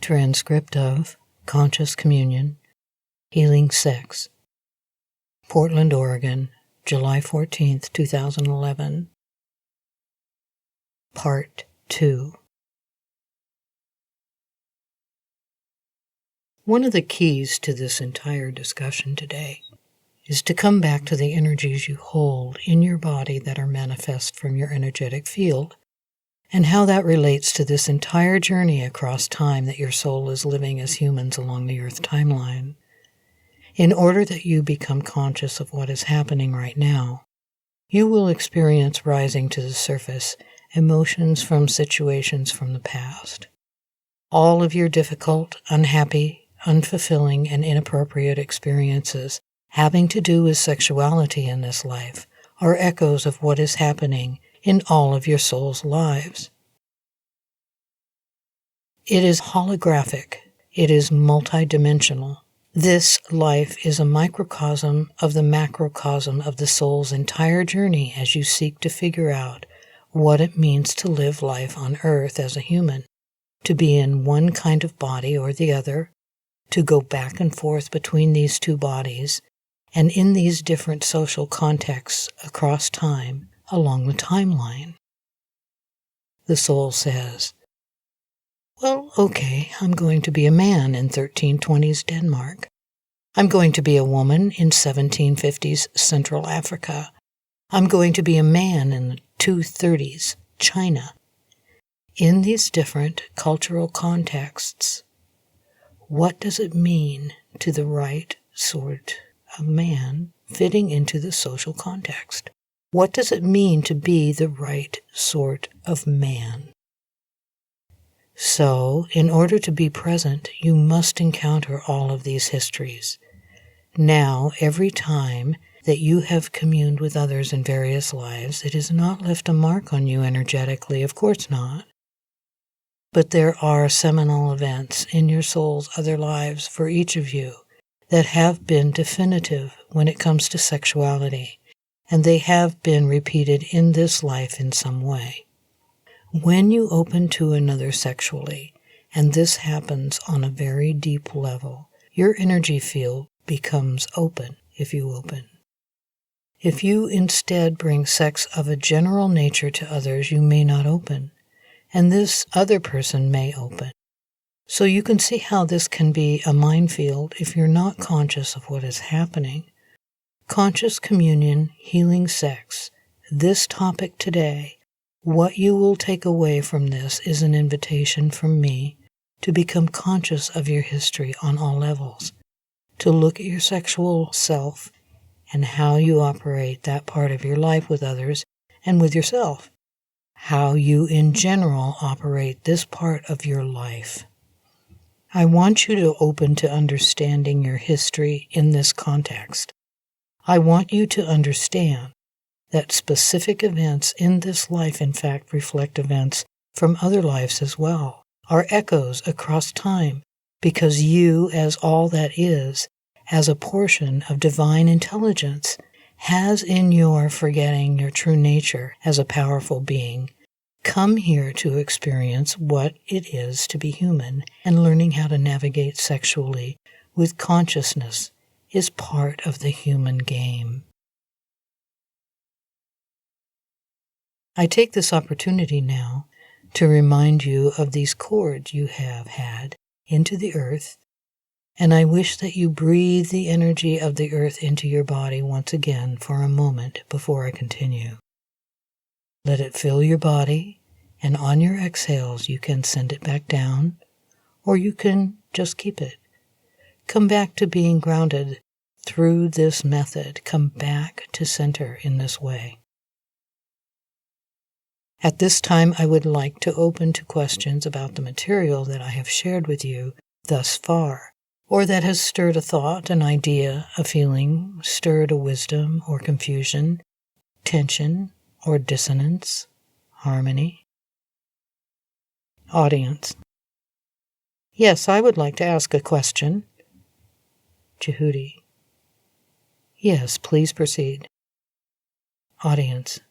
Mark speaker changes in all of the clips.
Speaker 1: Transcript of Conscious Communion, Healing Sex, Portland, Oregon, July 14th, 2011. Part 2. One of the keys to this entire discussion today is to come back to the energies you hold in your body that are manifest from your energetic field, and how that relates to this entire journey across time that your soul is living as humans along the Earth timeline. In order that you become conscious of what is happening right now, you will experience rising to the surface emotions from situations from the past. All of your difficult, unhappy, unfulfilling, and inappropriate experiences having to do with sexuality in this life are echoes of what is happening in all of your soul's lives. It is holographic. It is multidimensional. This life is a microcosm of the macrocosm of the soul's entire journey as you seek to figure out what it means to live life on Earth as a human, to be in one kind of body or the other, to go back and forth between these two bodies, and in these different social contexts across time along the timeline. The soul says, well, okay, I'm going to be a man in 1320s Denmark. I'm going to be a woman in 1750s Central Africa. I'm going to be a man in the 230s China. In these different cultural contexts, what does it mean to the right sort of man fitting into the social context? What does it mean to be the right sort of man? So, in order to be present, you must encounter all of these histories. Now, every time that you have communed with others in various lives, it has not left a mark on you energetically, of course not. But there are seminal events in your soul's other lives for each of you that have been definitive when it comes to sexuality, and they have been repeated in this life in some way. When you open to another sexually, and this happens on a very deep level, your energy field becomes open if you open. If you instead bring sex of a general nature to others, you may not open, and this other person may open. So you can see how this can be a minefield if you're not conscious of what is happening. Conscious communion, healing sex. This topic today, what you will take away from this is an invitation from me to become conscious of your history on all levels, to look at your sexual self and how you operate that part of your life with others and with yourself, how you in general operate this part of your life. I want you to open to understanding your history in this context. I want you to understand that specific events in this life, in fact, reflect events from other lives as well, are echoes across time, because you, as all that is, as a portion of divine intelligence, has in your forgetting your true nature as a powerful being, come here to experience what it is to be human, and learning how to navigate sexually with consciousness is part of the human game. I take this opportunity now to remind you of these cords you have had into the earth, and I wish that you breathe the energy of the earth into your body once again for a moment before I continue. Let it fill your body, and on your exhales you can send it back down, or you can just keep it. Come back to being grounded through this method. Come back to center in this way. At this time, I would like to open to questions about the material that I have shared with you thus far, or that has stirred a thought, an idea, a feeling, stirred a wisdom or confusion, tension or dissonance, harmony. Audience. Yes, I would like to ask a question. Djehuty. Yes, please proceed. Audience.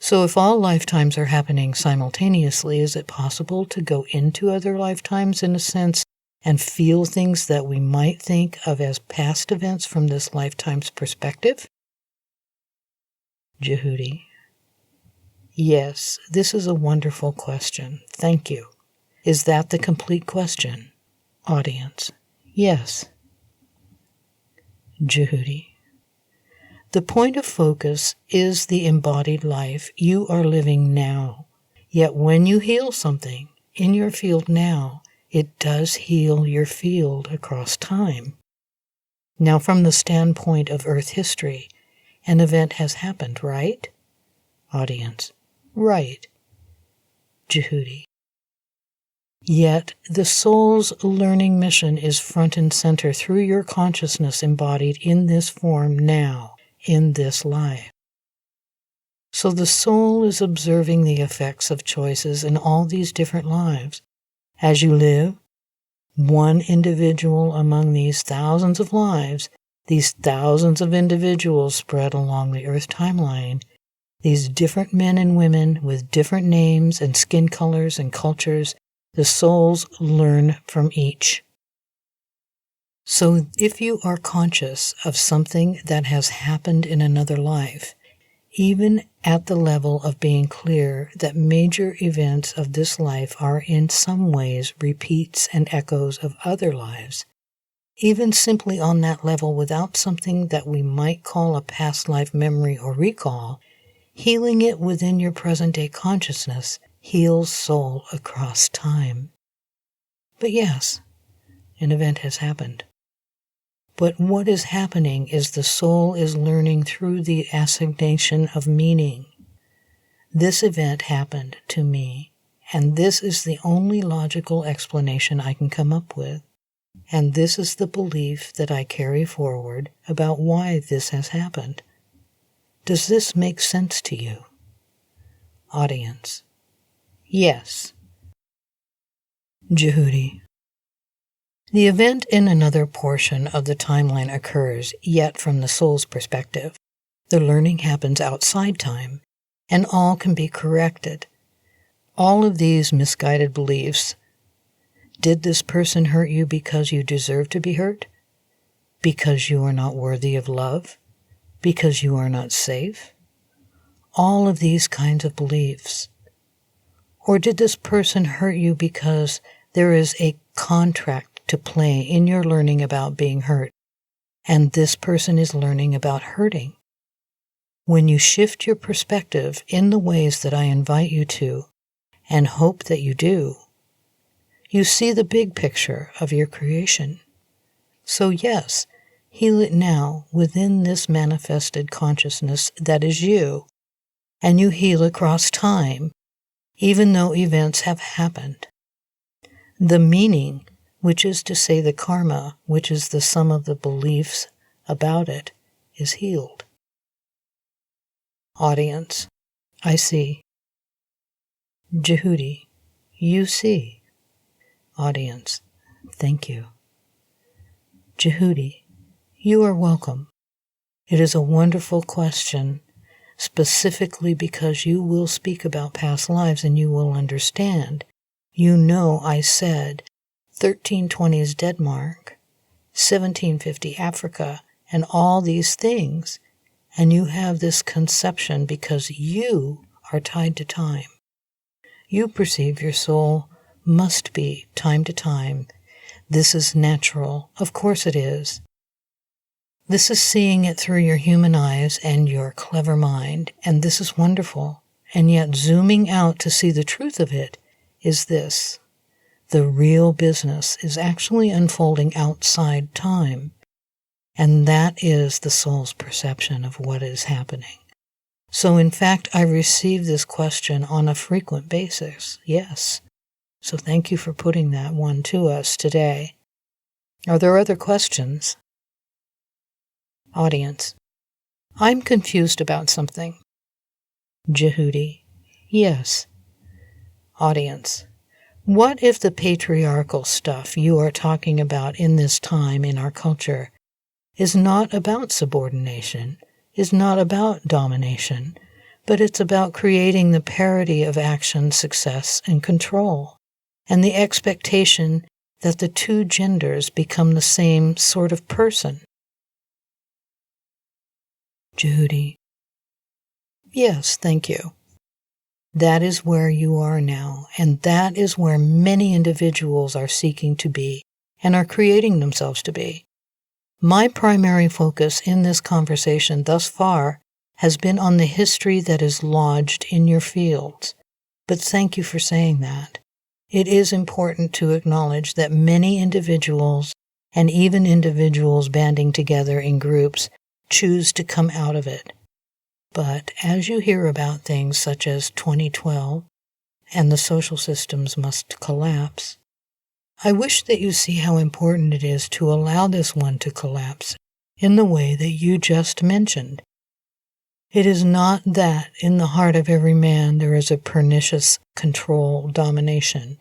Speaker 1: So if all lifetimes are happening simultaneously, is it possible to go into other lifetimes in a sense and feel things that we might think of as past events from this lifetime's perspective? Djehuty. Yes, this is a wonderful question. Thank you. Is that the complete question? Audience. Yes. Djehuty. The point of focus is the embodied life you are living now. Yet when you heal something in your field now, it does heal your field across time. Now, from the standpoint of Earth history, an event has happened, right? Audience. Right. Djehuty. Yet the soul's learning mission is front and center through your consciousness embodied in this form now, in this life. So the soul is observing the effects of choices in all these different lives. As you live, one individual among these thousands of lives, these thousands of individuals spread along the Earth timeline, these different men and women with different names and skin colors and cultures, the souls learn from each. So if you are conscious of something that has happened in another life, even at the level of being clear that major events of this life are in some ways repeats and echoes of other lives, even simply on that level without something that we might call a past life memory or recall, healing it within your present-day consciousness heals soul across time. But yes, an event has happened. But what is happening is the soul is learning through the assignation of meaning. This event happened to me, and this is the only logical explanation I can come up with. And this is the belief that I carry forward about why this has happened. Does this make sense to you? Audience. Yes. Djehuty. The event in another portion of the timeline occurs, yet from the soul's perspective. The learning happens outside time, and all can be corrected. All of these misguided beliefs. Did this person hurt you because you deserve to be hurt? Because you are not worthy of love? Because you are not safe? All of these kinds of beliefs. Or did this person hurt you because there is a contract to play in your learning about being hurt, and this person is learning about hurting? When you shift your perspective in the ways that I invite you to, and hope that you do, you see the big picture of your creation. So yes, heal it now within this manifested consciousness that is you, and you heal across time, even though events have happened. The meaning, which is to say the karma, which is the sum of the beliefs about it, is healed. Audience. I see. Djehuty. You see. Audience. Thank you. Djehuty. You are welcome. It is a wonderful question, specifically because you will speak about past lives and you will understand. You know I said 1320s Denmark, 1750 Africa, and all these things, and you have this conception because you are tied to time. You perceive your soul must be time to time. This is natural. Of course it is. This is seeing it through your human eyes and your clever mind, and this is wonderful. And yet zooming out to see the truth of it is this. The real business is actually unfolding outside time, and that is the soul's perception of what is happening. So in fact, I receive this question on a frequent basis, yes. So thank you for putting that one to us today. Are there other questions? Audience. I'm confused about something. Djehuty. Yes. Audience. What if the patriarchal stuff you are talking about in this time in our culture is not about subordination, is not about domination, but it's about creating the parity of action, success, and control, and the expectation that the two genders become the same sort of person. Djehuty: Yes, thank you. That is where you are now, and that is where many individuals are seeking to be and are creating themselves to be. My primary focus in this conversation thus far has been on the history that is lodged in your fields, but thank you for saying that. It is important to acknowledge that many individuals, and even individuals banding together in groups, choose to come out of it. But as you hear about things such as 2012 and the social systems must collapse, I wish that you see how important it is to allow this one to collapse in the way that you just mentioned. It is not that in the heart of every man there is a pernicious control domination.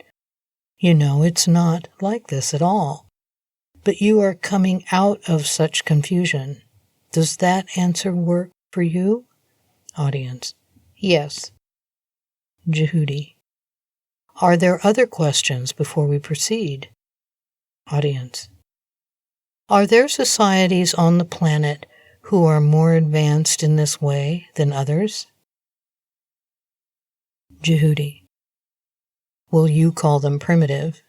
Speaker 1: It's not like this at all. But you are coming out of such confusion. Does that answer work for you? Audience: Yes. Djehuty: Are there other questions before we proceed? Audience: Are there societies on the planet who are more advanced in this way than others? Djehuty: Will you call them primitive?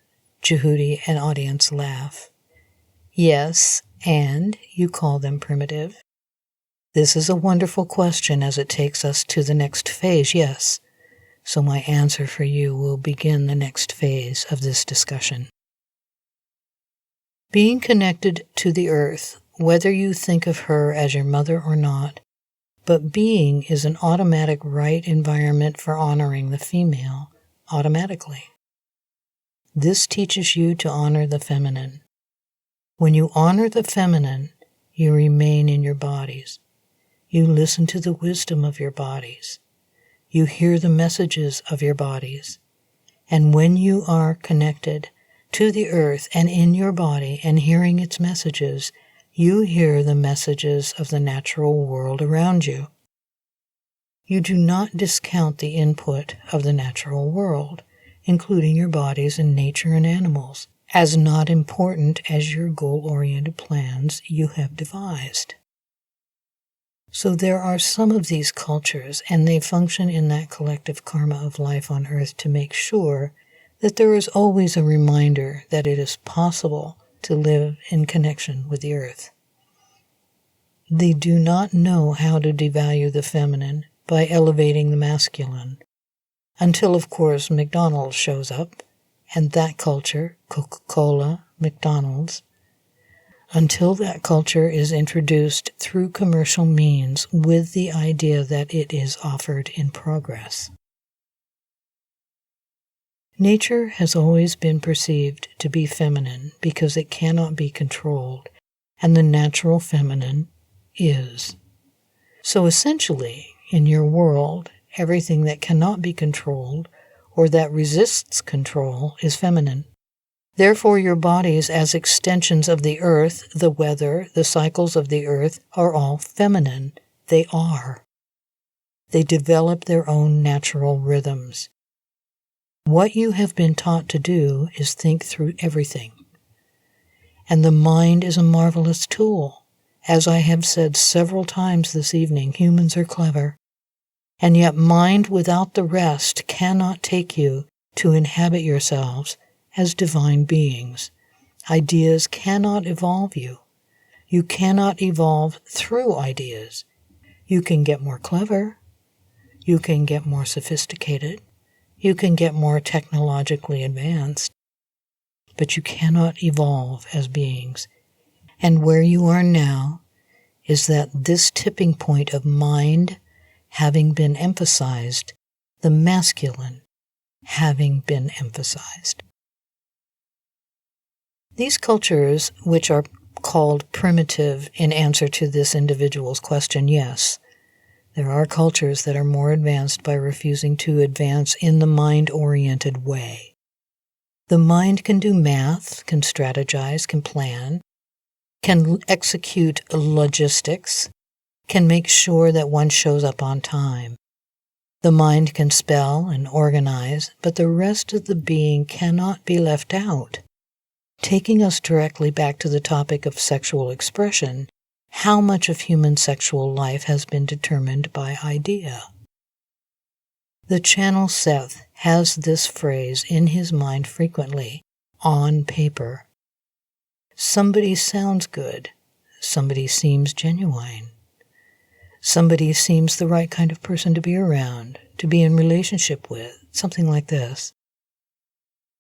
Speaker 1: Djehuty and audience laugh. Yes, and you call them primitive. This is a wonderful question as it takes us to the next phase, yes. So my answer for you will begin the next phase of this discussion. Being connected to the earth, whether you think of her as your mother or not, but being is an automatic right environment for honoring the female automatically. This teaches you to honor the feminine. When you honor the feminine, you remain in your bodies. You listen to the wisdom of your bodies. You hear the messages of your bodies. And when you are connected to the earth and in your body and hearing its messages, you hear the messages of the natural world around you. You do not discount the input of the natural world, including your bodies and nature and animals, as not important as your goal-oriented plans you have devised. So there are some of these cultures, and they function in that collective karma of life on earth to make sure that there is always a reminder that it is possible to live in connection with the earth. They do not know how to devalue the feminine by elevating the masculine, until, of course, McDonald's shows up, and that culture, Coca-Cola, McDonald's, until that culture is introduced through commercial means with the idea that it is offered in progress. Nature has always been perceived to be feminine because it cannot be controlled, and the natural feminine is. So essentially, in your world, everything that cannot be controlled or that resists control is feminine. Therefore, your bodies as extensions of the earth, the weather, the cycles of the earth are all feminine. They are. They develop their own natural rhythms. What you have been taught to do is think through everything. And the mind is a marvelous tool. As I have said several times this evening, humans are clever. And yet mind without the rest cannot take you to inhabit yourselves as divine beings. Ideas cannot evolve you. You cannot evolve through ideas. You can get more clever. You can get more sophisticated. You can get more technologically advanced. But you cannot evolve as beings. And where you are now is that this tipping point of mind having been emphasized, the masculine having been emphasized. These cultures, which are called primitive in answer to this individual's question, yes, there are cultures that are more advanced by refusing to advance in the mind-oriented way. The mind can do math, can strategize, can plan, can execute logistics, can make sure that one shows up on time. The mind can spell and organize, but the rest of the being cannot be left out. Taking us directly back to the topic of sexual expression, how much of human sexual life has been determined by idea? The channel Seth has this phrase in his mind frequently, on paper. Somebody sounds good. Somebody seems genuine. Somebody seems the right kind of person to be around, to be in relationship with, something like this.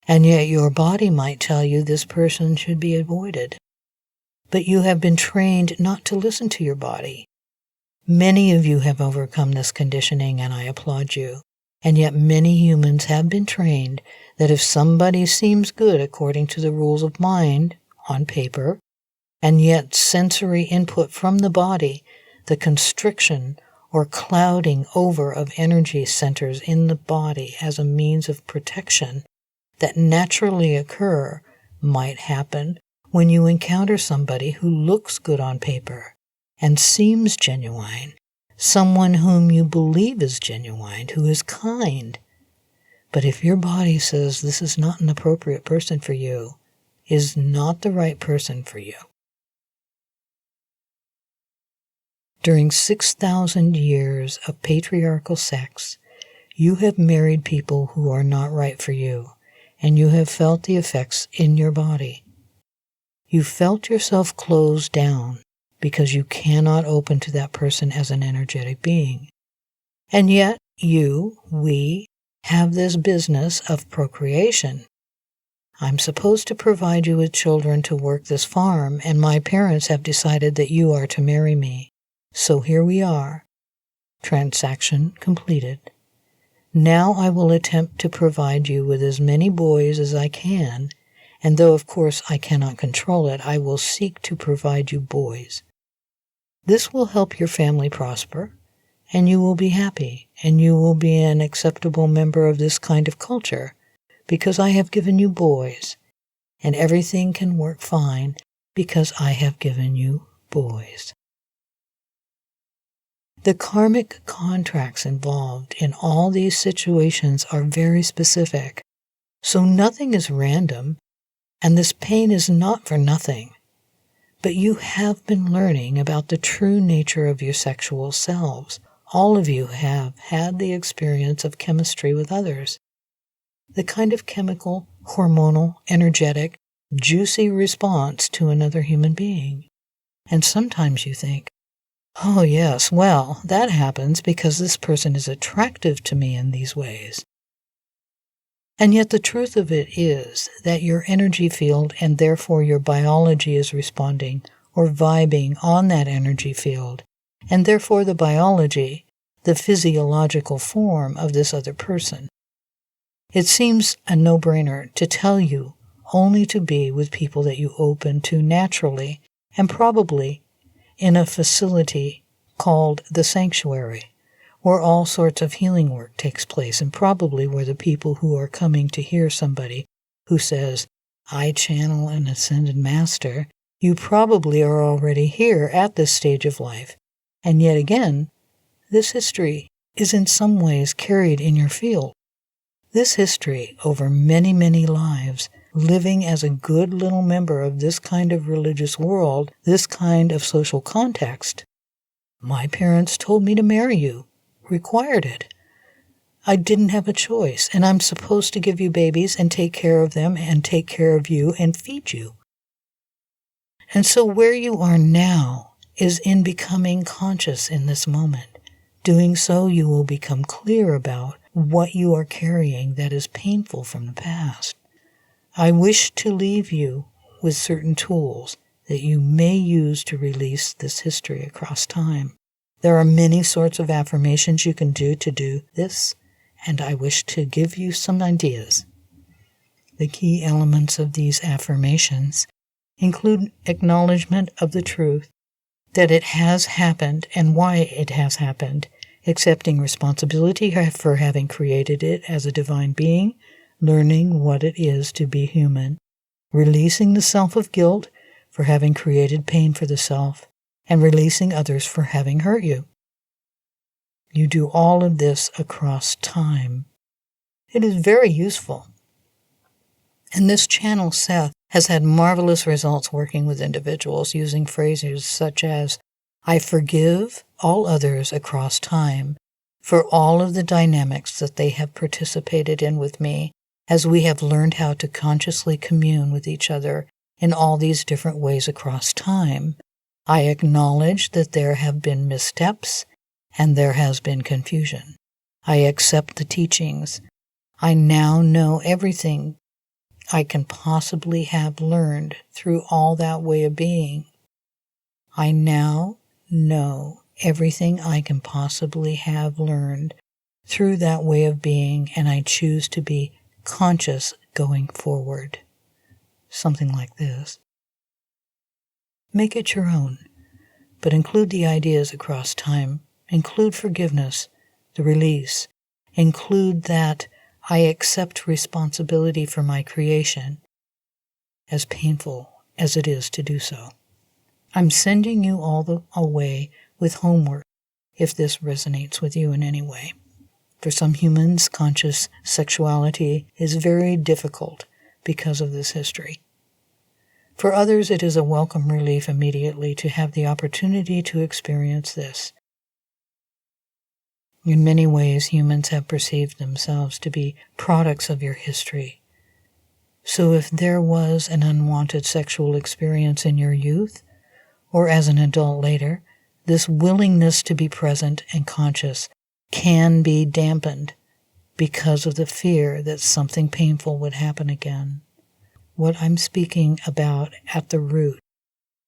Speaker 1: And yet your body might tell you this person should be avoided. But you have been trained not to listen to your body. Many of you have overcome this conditioning, and I applaud you. And yet many humans have been trained that if somebody seems good according to the rules of mind, on paper, and yet sensory input from the body, the constriction or clouding over of energy centers in the body as a means of protection that naturally occur might happen when you encounter somebody who looks good on paper and seems genuine, someone whom you believe is genuine, who is kind. But if your body says this is not an appropriate person for you, is not the right person for you. During 6,000 years of patriarchal sex, you have married people who are not right for you, and you have felt the effects in your body. You felt yourself close down because you cannot open to that person as an energetic being. And yet we have this business of procreation. I'm supposed to provide you with children to work this farm, and my parents have decided that you are to marry me. So here we are. Transaction completed. Now I will attempt to provide you with as many boys as I can, and though of course I cannot control it, I will seek to provide you boys. This will help your family prosper, and you will be happy, and you will be an acceptable member of this kind of culture, because I have given you boys, and everything can work fine because I have given you boys. The karmic contracts involved in all these situations are very specific, so nothing is random, and this pain is not for nothing. But you have been learning about the true nature of your sexual selves. All of you have had the experience of chemistry with others. The kind of chemical, hormonal, energetic, juicy response to another human being. And sometimes you think, oh yes, well, that happens because this person is attractive to me in these ways. And yet the truth of it is that your energy field and therefore your biology is responding or vibing on that energy field, and therefore the biology, the physiological form of this other person. It seems a no-brainer to tell you only to be with people that you open to naturally, and probably in a facility called the sanctuary, where all sorts of healing work takes place, and probably where the people who are coming to hear somebody who says, I channel an ascended master, you probably are already here at this stage of life. And yet again, this history is in some ways carried in your field. This history over many, many lives, living as a good little member of this kind of religious world, this kind of social context. My parents told me to marry you, required it. I didn't have a choice, and I'm supposed to give you babies and take care of them and take care of you and feed you. And so where you are now is in becoming conscious in this moment. Doing so, you will become clear about what you are carrying that is painful from the past. I wish to leave you with certain tools that you may use to release this history across time. There are many sorts of affirmations you can do this, and I wish to give you some ideas. The key elements of these affirmations include acknowledgement of the truth, that it has happened and why it has happened, accepting responsibility for having created it as a divine being, learning what it is to be human, releasing the self of guilt for having created pain for the self, and releasing others for having hurt you. You do all of this across time. It is very useful. And this channel, Seth, has had marvelous results working with individuals using phrases such as, I forgive all others across time for all of the dynamics that they have participated in with me as we have learned how to consciously commune with each other in all these different ways across time. I acknowledge that there have been missteps and there has been confusion. I accept the teachings. I now know everything I can possibly have learned through all that way of being. I now know everything I can possibly have learned through that way of being, and I choose to be conscious going forward. Something like this. Make it your own, but include the ideas across time. Include forgiveness, the release. Include that I accept responsibility for my creation, as painful as it is to do so. I'm sending you all the way with homework if this resonates with you in any way. For some humans, conscious sexuality is very difficult because of this history. For others, it is a welcome relief immediately to have the opportunity to experience this. In many ways, humans have perceived themselves to be products of your history. So if there was an unwanted sexual experience in your youth, or as an adult later, this willingness to be present and conscious can be dampened because of the fear that something painful would happen again. What I'm speaking about at the root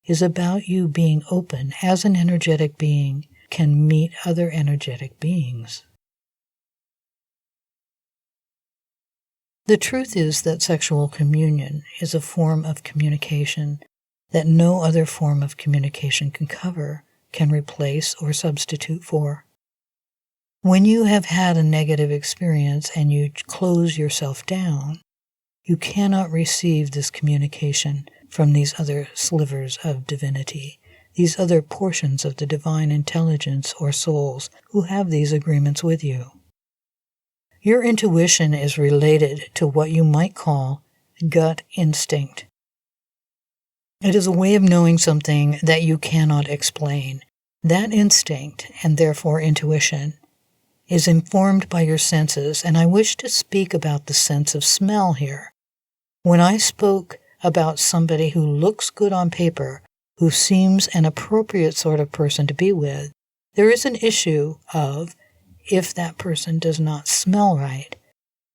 Speaker 1: is about you being open as an energetic being can meet other energetic beings. The truth is that sexual communion is a form of communication that no other form of communication can cover, can replace, or substitute for. When you have had a negative experience and you close yourself down, you cannot receive this communication from these other slivers of divinity, these other portions of the divine intelligence or souls who have these agreements with you. Your intuition is related to what you might call gut instinct. It is a way of knowing something that you cannot explain. That instinct, and therefore intuition, is informed by your senses, and I wish to speak about the sense of smell here. When I spoke about somebody who looks good on paper, who seems an appropriate sort of person to be with, there is an issue of, if that person does not smell right,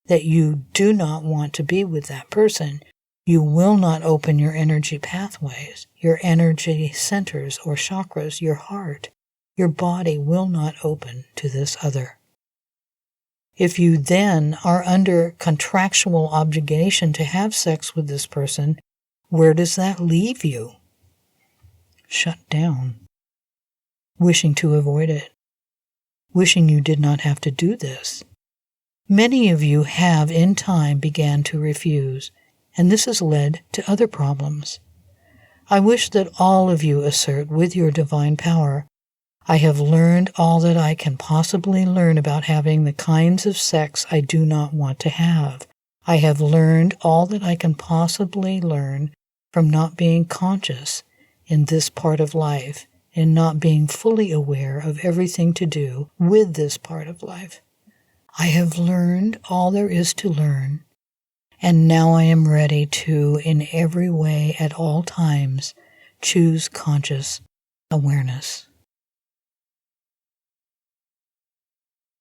Speaker 1: that you do not want to be with that person. You will not open your energy pathways, your energy centers or chakras, your heart. Your body will not open to this other. If you then are under contractual obligation to have sex with this person, where does that leave you? Shut down. Wishing to avoid it. Wishing you did not have to do this. Many of you have in time began to refuse, and this has led to other problems. I wish that all of you assert with your divine power, I have learned all that I can possibly learn about having the kinds of sex I do not want to have. I have learned all that I can possibly learn from not being conscious in this part of life and not being fully aware of everything to do with this part of life. I have learned all there is to learn, and now I am ready to, in every way at all times, choose conscious awareness.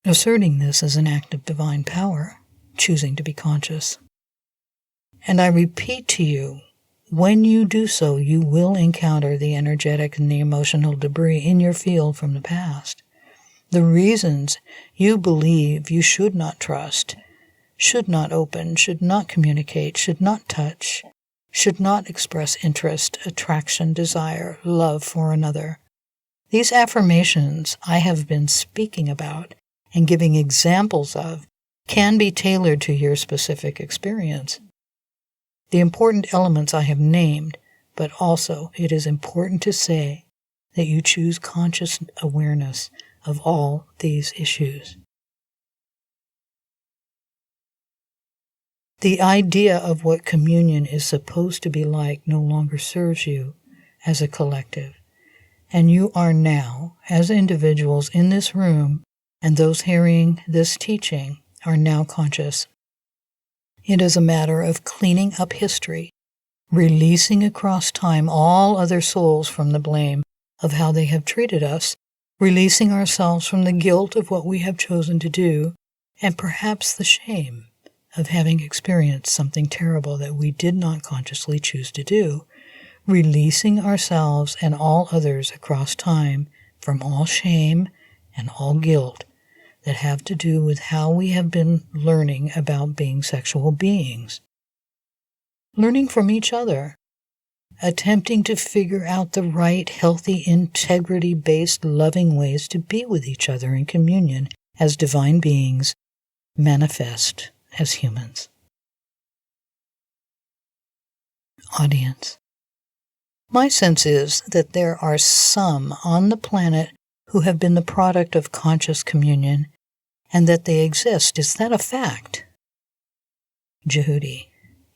Speaker 1: Asserting this is an act of divine power, choosing to be conscious. And I repeat to you, when you do so, you will encounter the energetic and the emotional debris in your field from the past. The reasons you believe you should not trust, should not open, should not communicate, should not touch, should not express interest, attraction, desire, love for another. These affirmations I have been speaking about and giving examples of can be tailored to your specific experience. The important elements I have named, but also it is important to say that you choose conscious awareness of all these issues. The idea of what communion is supposed to be like no longer serves you as a collective, and you are now, as individuals in this room, and those hearing this teaching, are now conscious. It is a matter of cleaning up history, releasing across time all other souls from the blame of how they have treated us, releasing ourselves from the guilt of what we have chosen to do, and perhaps the shame of having experienced something terrible that we did not consciously choose to do, releasing ourselves and all others across time from all shame and all guilt that have to do with how we have been learning about being sexual beings. Learning from each other, attempting to figure out the right, healthy, integrity-based, loving ways to be with each other in communion as divine beings manifest as humans. Audience. My sense is that there are some on the planet who have been the product of conscious communion, and that they exist. Is that a fact? Djehuty.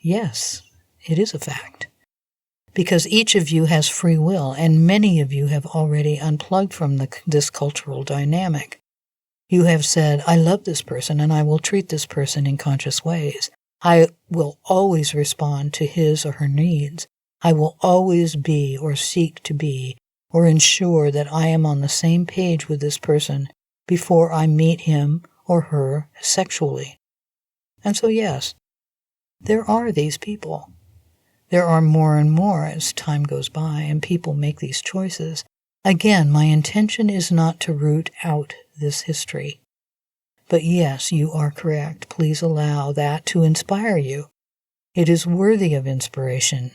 Speaker 1: Yes, it is a fact. Because each of you has free will, and many of you have already unplugged from this cultural dynamic. You have said, I love this person, and I will treat this person in conscious ways. I will always respond to his or her needs. I will always be or seek to be or ensure that I am on the same page with this person before I meet him or her sexually. And so yes, there are these people. There are more and more as time goes by and people make these choices. Again, my intention is not to root out this history. But yes, you are correct. Please allow that to inspire you. It is worthy of inspiration,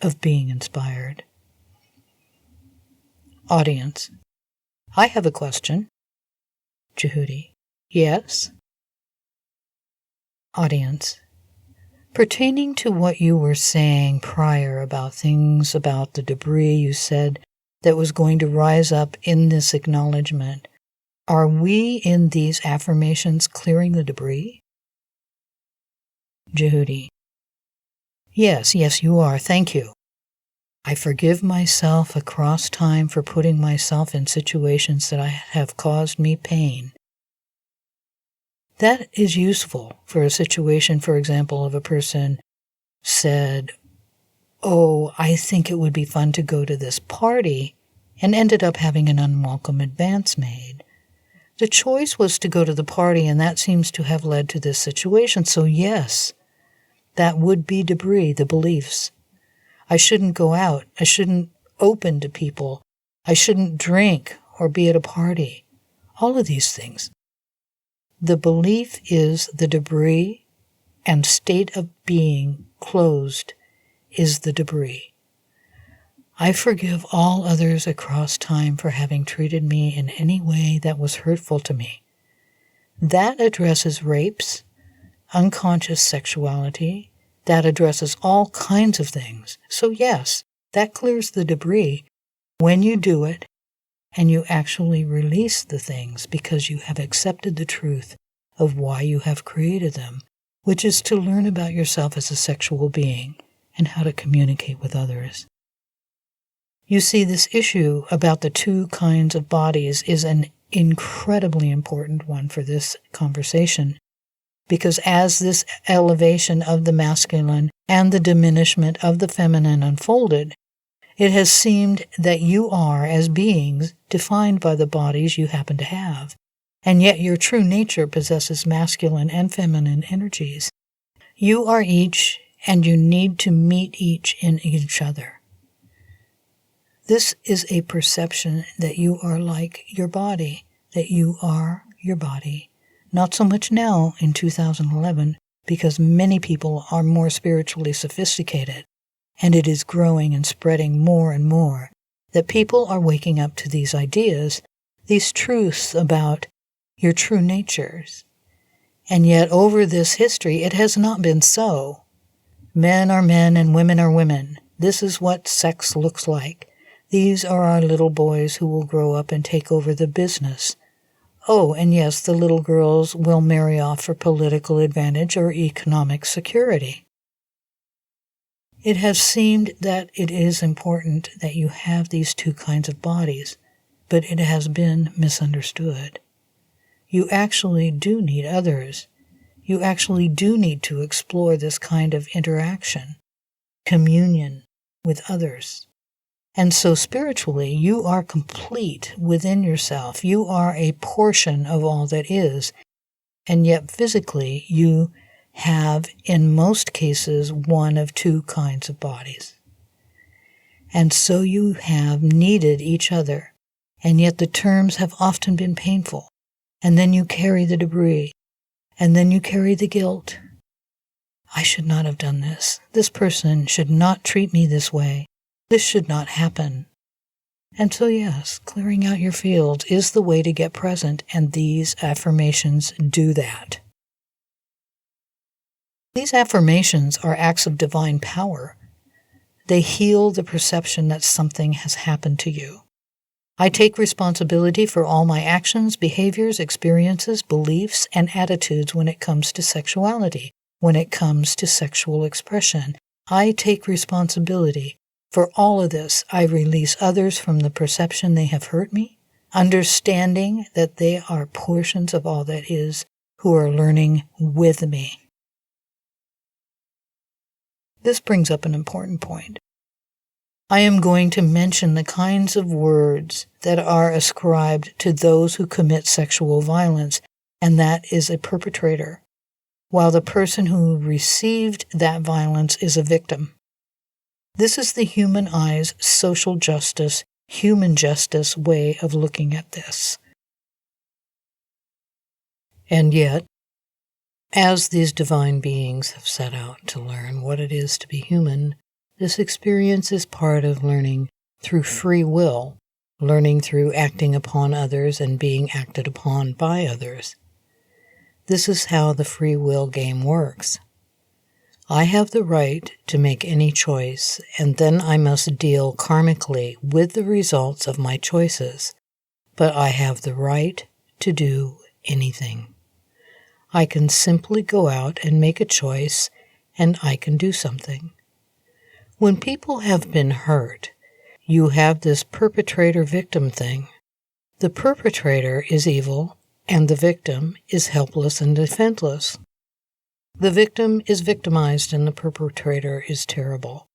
Speaker 1: of being inspired. Audience. I have a question. Djehuty. Yes. Audience. Pertaining to what you were saying prior about things about the debris you said that was going to rise up in this acknowledgement, are we in these affirmations clearing the debris? Djehuty. Yes, you are. Thank you. I forgive myself across time for putting myself in situations that have caused me pain. That is useful for a situation, for example, of a person said, oh, I think it would be fun to go to this party, and ended up having an unwelcome advance made. The choice was to go to the party, and that seems to have led to this situation. So yes, that would be debris, the beliefs. I shouldn't go out. I shouldn't open to people. I shouldn't drink or be at a party. All of these things. The belief is the debris, and state of being closed is the debris. I forgive all others across time for having treated me in any way that was hurtful to me. That addresses rapes, unconscious sexuality. That addresses all kinds of things. So yes, that clears the debris when you do it and you actually release the things because you have accepted the truth of why you have created them, which is to learn about yourself as a sexual being and how to communicate with others. You see, this issue about the two kinds of bodies is an incredibly important one for this conversation. Because as this elevation of the masculine and the diminishment of the feminine unfolded, it has seemed that you are, as beings, defined by the bodies you happen to have, and yet your true nature possesses masculine and feminine energies. You are each, and you need to meet each in each other. This is a perception that you are like your body, that you are your body. Not so much now in 2011, because many people are more spiritually sophisticated, and it is growing and spreading more and more, that people are waking up to these ideas, these truths about your true natures. And yet over this history, it has not been so. Men are men and women are women. This is what sex looks like. These are our little boys who will grow up and take over the business Oh, and yes, the little girls will marry off for political advantage or economic security. It has seemed that it is important that you have these two kinds of bodies, but it has been misunderstood. You actually do need others. You actually do need to explore this kind of interaction, communion with others. And so spiritually, you are complete within yourself. You are a portion of all that is. And yet physically, you have, in most cases, one of two kinds of bodies. And so you have needed each other. And yet the terms have often been painful. And then you carry the debris. And then you carry the guilt. I should not have done this. This person should not treat me this way. This should not happen. And so yes, clearing out your fields is the way to get present, and these affirmations do that. These affirmations are acts of divine power. They heal the perception that something has happened to you. I take responsibility for all my actions, behaviors, experiences, beliefs, and attitudes when it comes to sexuality, when it comes to sexual expression. I take responsibility for all of this. I release others from the perception they have hurt me, understanding that they are portions of all that is who are learning with me. This brings up an important point. I am going to mention the kinds of words that are ascribed to those who commit sexual violence, and that is a perpetrator, while the person who received that violence is a victim. This is the human eye's social justice, human justice way of looking at this. And yet, as these divine beings have set out to learn what it is to be human, this experience is part of learning through free will, learning through acting upon others and being acted upon by others. This is how the free will game works. I have the right to make any choice, and then I must deal karmically with the results of my choices. But I have the right to do anything. I can simply go out and make a choice, and I can do something. When people have been hurt, you have this perpetrator-victim thing. The perpetrator is evil, and the victim is helpless and defenseless. The victim is victimized, and the perpetrator is terrible.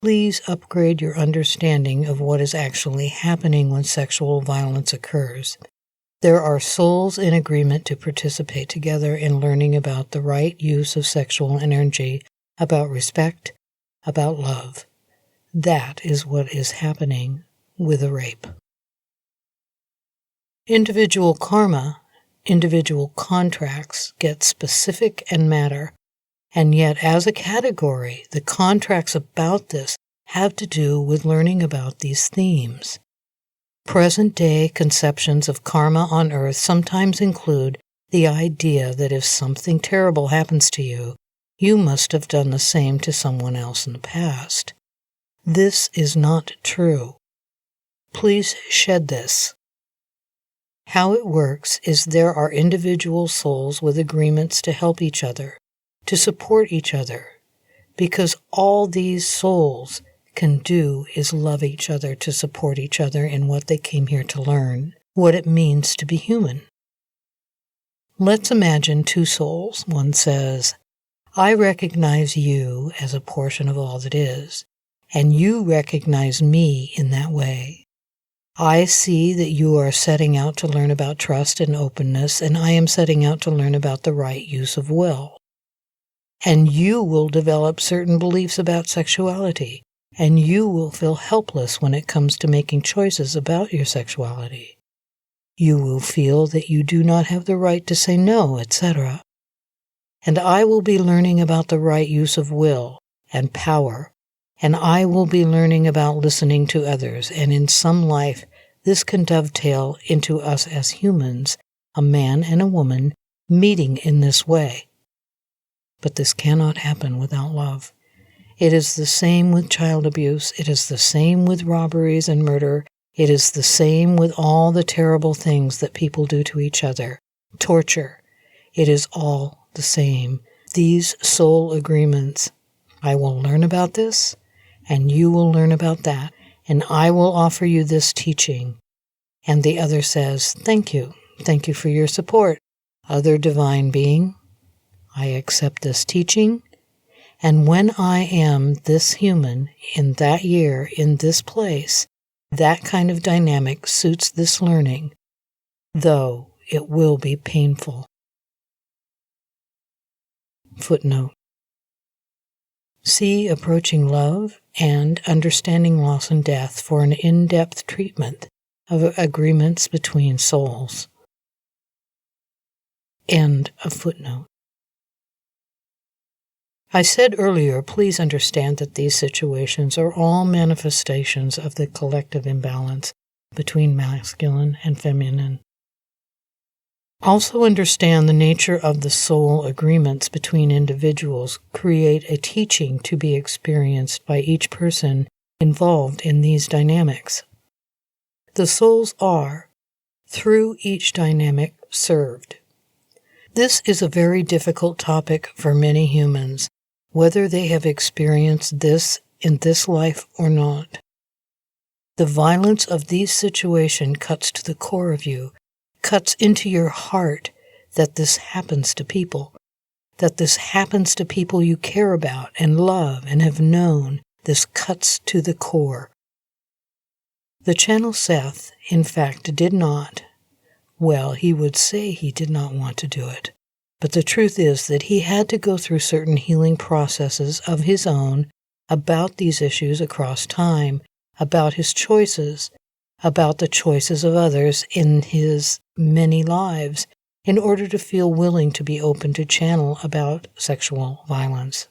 Speaker 1: Please upgrade your understanding of what is actually happening when sexual violence occurs. There are souls in agreement to participate together in learning about the right use of sexual energy, about respect, about love. That is what is happening with a rape. Individual karma, individual contracts get specific and matter, and yet as a category, the contracts about this have to do with learning about these themes. Present-day conceptions of karma on Earth sometimes include the idea that if something terrible happens to you, you must have done the same to someone else in the past. This is not true. Please shed this. How it works is there are individual souls with agreements to help each other, to support each other, because all these souls can do is love each other to support each other in what they came here to learn, what it means to be human. Let's imagine two souls. One says, I recognize you as a portion of all that is, and you recognize me in that way. I see that you are setting out to learn about trust and openness, and I am setting out to learn about the right use of will. And you will develop certain beliefs about sexuality, and you will feel helpless when it comes to making choices about your sexuality. You will feel that you do not have the right to say no, etc. And I will be learning about the right use of will and power, and I will be learning about listening to others, and in some life, this can dovetail into us as humans, a man and a woman, meeting in this way. But this cannot happen without love. It is the same with child abuse. It is the same with robberies and murder. It is the same with all the terrible things that people do to each other. Torture. It is all the same. These soul agreements. I will learn about this, and you will learn about that, and I will offer you this teaching. And the other says, thank you. Thank you for your support. Other divine being, I accept this teaching. And when I am this human in that year, in this place, that kind of dynamic suits this learning, though it will be painful. Footnote. See Approaching Love and Understanding Loss and Death for an in-depth treatment of agreements between souls. End of footnote. I said earlier, please understand that these situations are all manifestations of the collective imbalance between masculine and feminine. Also understand the nature of the soul agreements between individuals create a teaching to be experienced by each person involved in these dynamics. The souls are, through each dynamic, served. This is a very difficult topic for many humans, whether they have experienced this in this life or not. The violence of these situations cuts to the core of you, cuts into your heart that this happens to people, that this happens to people you care about and love and have known. This cuts to the core. The channel Seth, in fact, did not. Well, he would say he did not want to do it. But the truth is that he had to go through certain healing processes of his own about these issues across time, about his choices, about the choices of others in his many lives, in order to feel willing to be open to channel about sexual violence.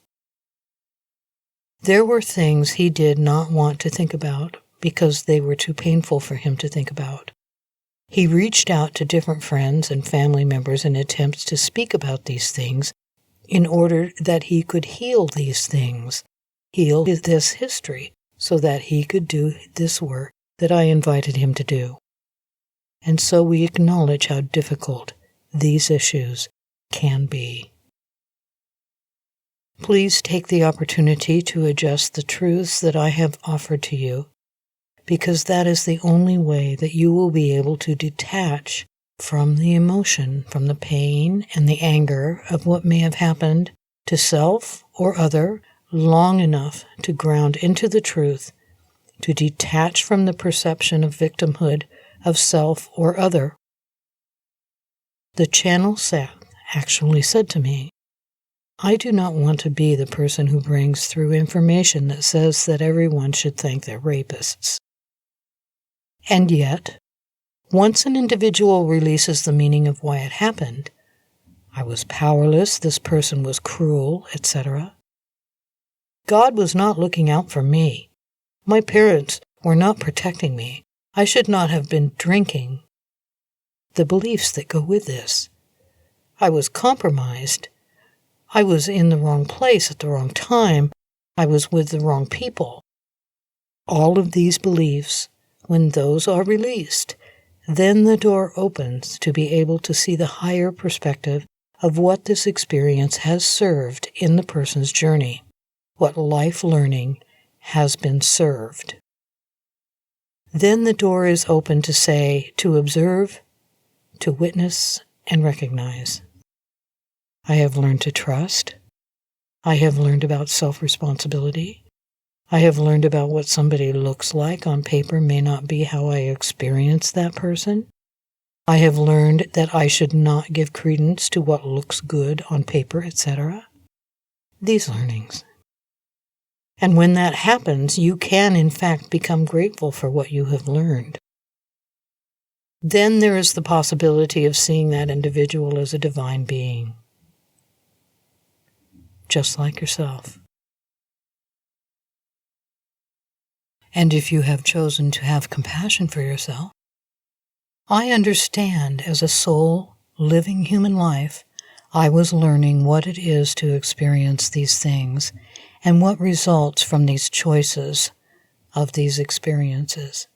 Speaker 1: There were things he did not want to think about because they were too painful for him to think about. He reached out to different friends and family members in attempts to speak about these things in order that he could heal these things, heal this history, so that he could do this work that I invited him to do. And so we acknowledge how difficult these issues can be. Please take the opportunity to adjust the truths that I have offered to you, because that is the only way that you will be able to detach from the emotion, from the pain and the anger of what may have happened to self or other long enough to ground into the truth, to detach from the perception of victimhood of self or other. The channel Seth actually said to me, I do not want to be the person who brings through information that says that everyone should thank their rapists. And yet, once an individual releases the meaning of why it happened, I was powerless, this person was cruel, etc. God was not looking out for me. My parents were not protecting me. I should not have been drinking. The beliefs that go with this. I was compromised. I was in the wrong place at the wrong time. I was with the wrong people. All of these beliefs, when those are released, then the door opens to be able to see the higher perspective of what this experience has served in the person's journey, what life learning has been served. Then the door is open to say, to observe, to witness, and recognize. I have learned to trust. I have learned about self-responsibility. I have learned about what somebody looks like on paper may not be how I experience that person. I have learned that I should not give credence to what looks good on paper, etc. These learnings. And when that happens, you can in fact become grateful for what you have learned. Then there is the possibility of seeing that individual as a divine being, just like yourself. And if you have chosen to have compassion for yourself, I understand as a soul living human life, I was learning what it is to experience these things and what results from these choices of these experiences.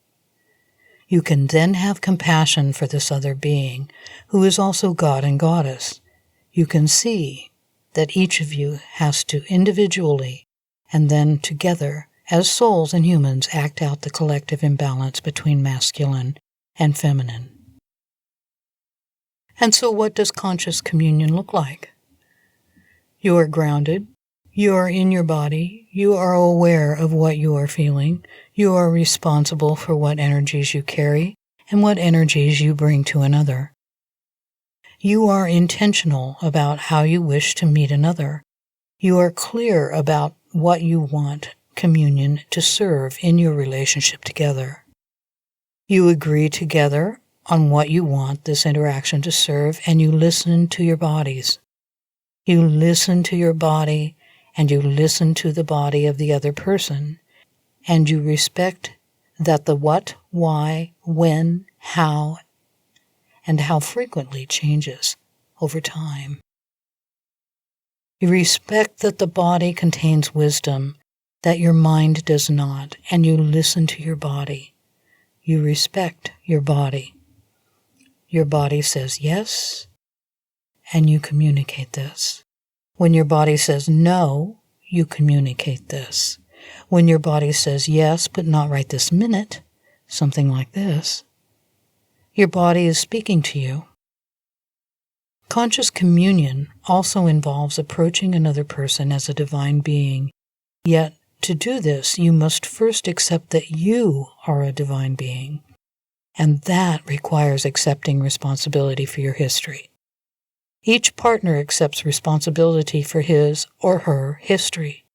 Speaker 1: You can then have compassion for this other being, who is also God and Goddess. You can see that each of you has to individually and then together, as souls and humans, act out the collective imbalance between masculine and feminine. And so what does conscious communion look like? You are grounded. You are in your body. You are aware of what you are feeling. You are responsible for what energies you carry and what energies you bring to another. You are intentional about how you wish to meet another. You are clear about what you want communion to serve in your relationship together. You agree together on what you want this interaction to serve, and you listen to your bodies. You listen to your body, and you listen to the body of the other person, and you respect that the what, why, when, how, and how frequently changes over time. You respect that the body contains wisdom that your mind does not, and you listen to your body. You respect your body. Your body says yes, and you communicate this. When your body says no, you communicate this. When your body says yes, but not right this minute, something like this, your body is speaking to you. Conscious communion also involves approaching another person as a divine being, yet to do this, you must first accept that you are a divine being, and that requires accepting responsibility for your history. Each partner accepts responsibility for his or her history.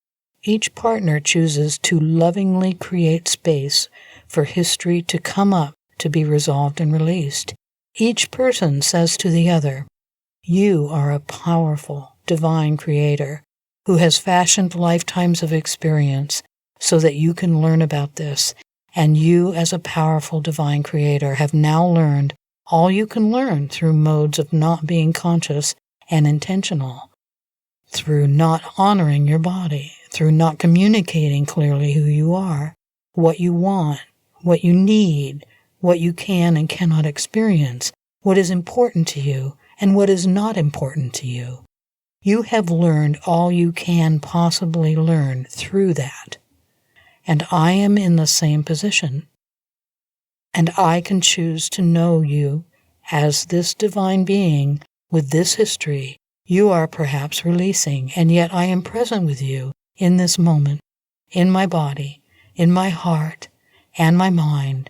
Speaker 1: Each partner chooses to lovingly create space for history to come up, to be resolved and released. Each person says to the other, "You are a powerful, divine creator who has fashioned lifetimes of experience so that you can learn about this, and you as a powerful divine creator have now learned all you can learn through modes of not being conscious and intentional, through not honoring your body, through not communicating clearly who you are, what you want, what you need, what you can and cannot experience, what is important to you, and what is not important to you. You have learned all you can possibly learn through that. And I am in the same position. And I can choose to know you as this divine being with this history you are perhaps releasing, and yet I am present with you in this moment, in my body, in my heart, and my mind,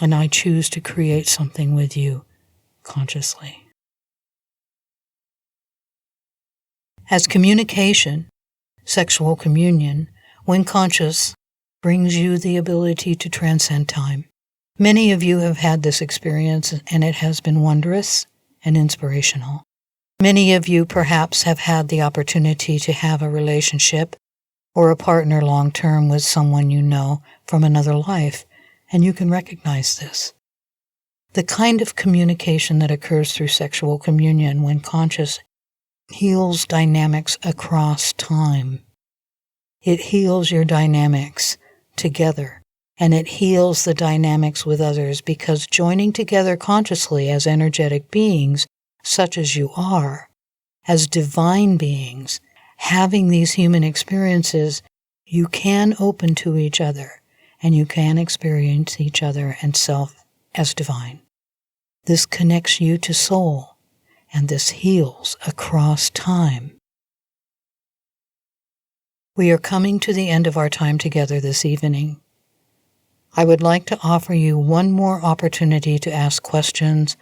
Speaker 1: and I choose to create something with you consciously. As communication, sexual communion, when conscious, brings you the ability to transcend time. Many of you have had this experience, and it has been wondrous and inspirational. Many of you perhaps have had the opportunity to have a relationship or a partner long-term with someone you know from another life, and you can recognize this. The kind of communication that occurs through sexual communion when conscious heals dynamics across time. It heals your dynamics together, and it heals the dynamics with others, because joining together consciously as energetic beings, such as you are, as divine beings, having these human experiences, you can open to each other, and you can experience each other and self as divine. This connects you to soul, and this heals across time. We are coming to the end of our time together this evening. I would like to offer you one more opportunity to ask questions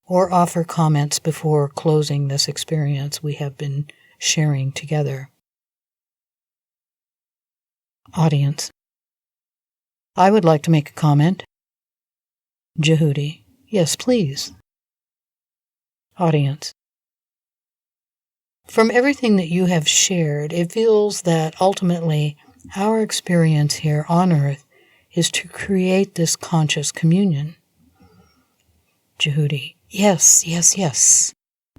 Speaker 1: or offer comments before closing this experience we have been sharing together. Audience. I would like to make a comment. Djehuty. Yes, please. Audience. From everything that you have shared, it feels that ultimately our experience here on Earth is to create this conscious communion. Djehuty. Yes, yes, yes.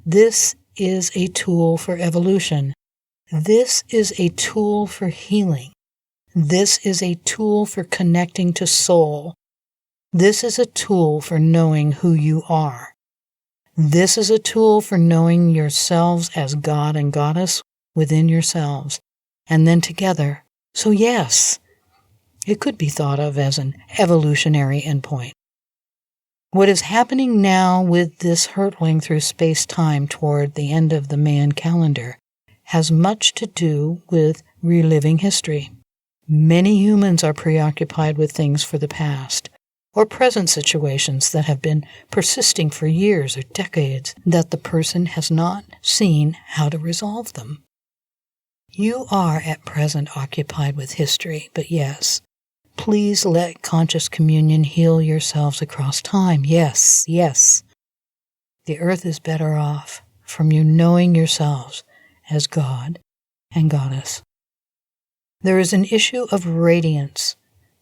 Speaker 1: This is a tool for evolution. This is a tool for healing. This is a tool for connecting to soul. This is a tool for knowing who you are. This is a tool for knowing yourselves as God and Goddess within yourselves, and then together. So yes, it could be thought of as an evolutionary endpoint. What is happening now with this hurtling through space-time toward the end of the Mayan calendar has much to do with reliving history. Many humans are preoccupied with things for the past, or present situations that have been persisting for years or decades that the person has not seen how to resolve them. You are at present occupied with history, but yes, please let conscious communion heal yourselves across time. Yes, yes. The earth is better off from you knowing yourselves as God and Goddess. There is an issue of radiance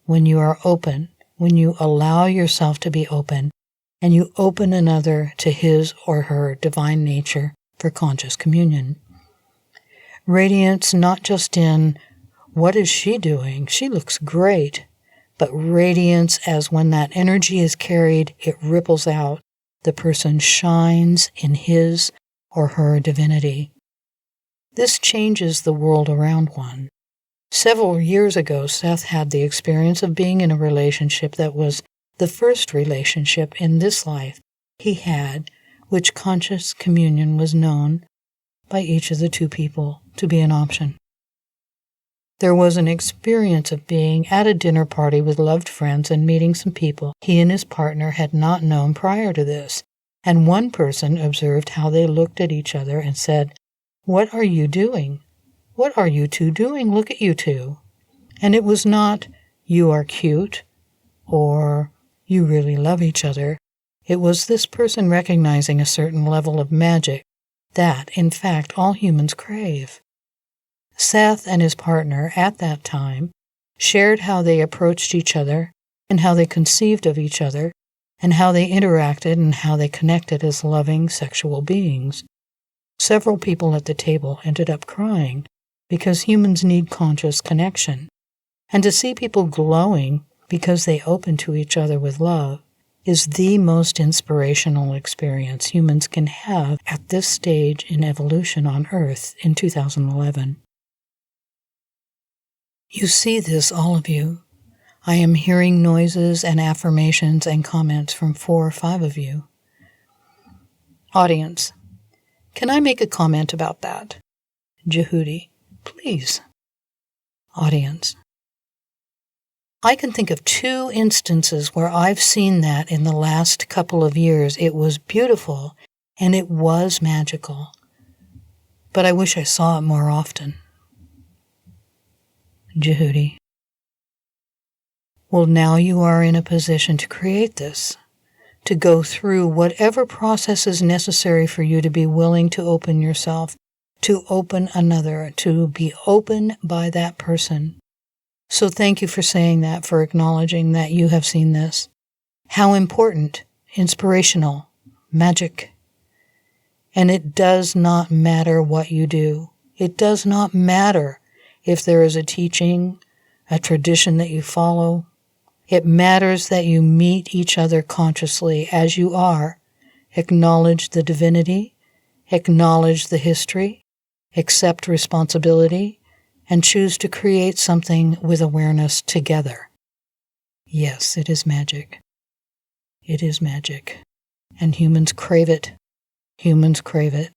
Speaker 1: when you are open, when you allow yourself to be open, and you open another to his or her divine nature for conscious communion. Radiance not just in, what is she doing? She looks great. But radiance as when that energy is carried, it ripples out. The person shines in his or her divinity. This changes the world around one. Several years ago, Seth had the experience of being in a relationship that was the first relationship in this life he had, which conscious communion was known by each of the two people to be an option. There was an experience of being at a dinner party with loved friends and meeting some people he and his partner had not known prior to this, and one person observed how they looked at each other and said, "What are you doing? What are you two doing? Look at you two." And it was not, "You are cute," or "You really love each other." It was this person recognizing a certain level of magic that, in fact, all humans crave. Seth and his partner, at that time, shared how they approached each other and how they conceived of each other and how they interacted and how they connected as loving sexual beings. Several people at the table ended up crying because humans need conscious connection. And to see people glowing because they open to each other with love is the most inspirational experience humans can have at this stage in evolution on Earth in 2011. You see this, all of you. I am hearing noises and affirmations and comments from 4 or 5 of you. Audience, can I make a comment about that? Djehuty, please. Audience, I can think of 2 instances where I've seen that in the last couple of years. It was beautiful and it was magical, but I wish I saw it more often. Djehuty. Well, now you are in a position to create this, to go through whatever process is necessary for you to be willing to open yourself, to open another, to be open by that person. So thank you for saying that, for acknowledging that you have seen this. How important, inspirational, magic. And it does not matter what you do. It does not matter if there is a teaching, a tradition that you follow. It matters that you meet each other consciously as you are, acknowledge the divinity, acknowledge the history, accept responsibility, and choose to create something with awareness together. Yes, it is magic. It is magic. And humans crave it. Humans crave it.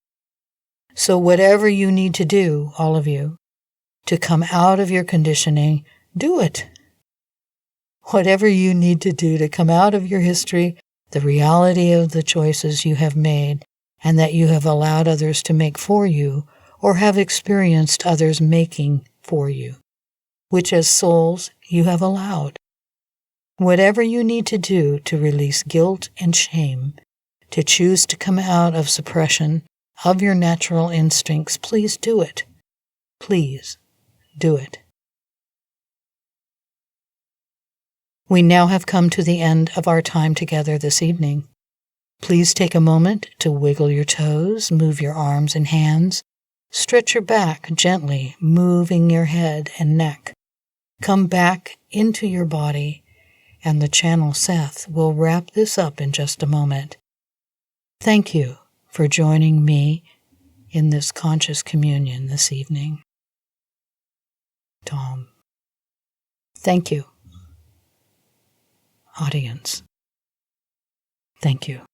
Speaker 1: So whatever you need to do, all of you, to come out of your conditioning, do it. Whatever you need to do to come out of your history, the reality of the choices you have made and that you have allowed others to make for you or have experienced others making for you, which as souls you have allowed. Whatever you need to do to release guilt and shame, to choose to come out of suppression of your natural instincts, please do it. Please do it. We now have come to the end of our time together this evening. Please take a moment to wiggle your toes, move your arms and hands, stretch your back gently, moving your head and neck. Come back into your body and the channel Seth will wrap this up in just a moment. Thank you for joining me in this conscious communion this evening. Tom. Thank you. Audience. Thank you.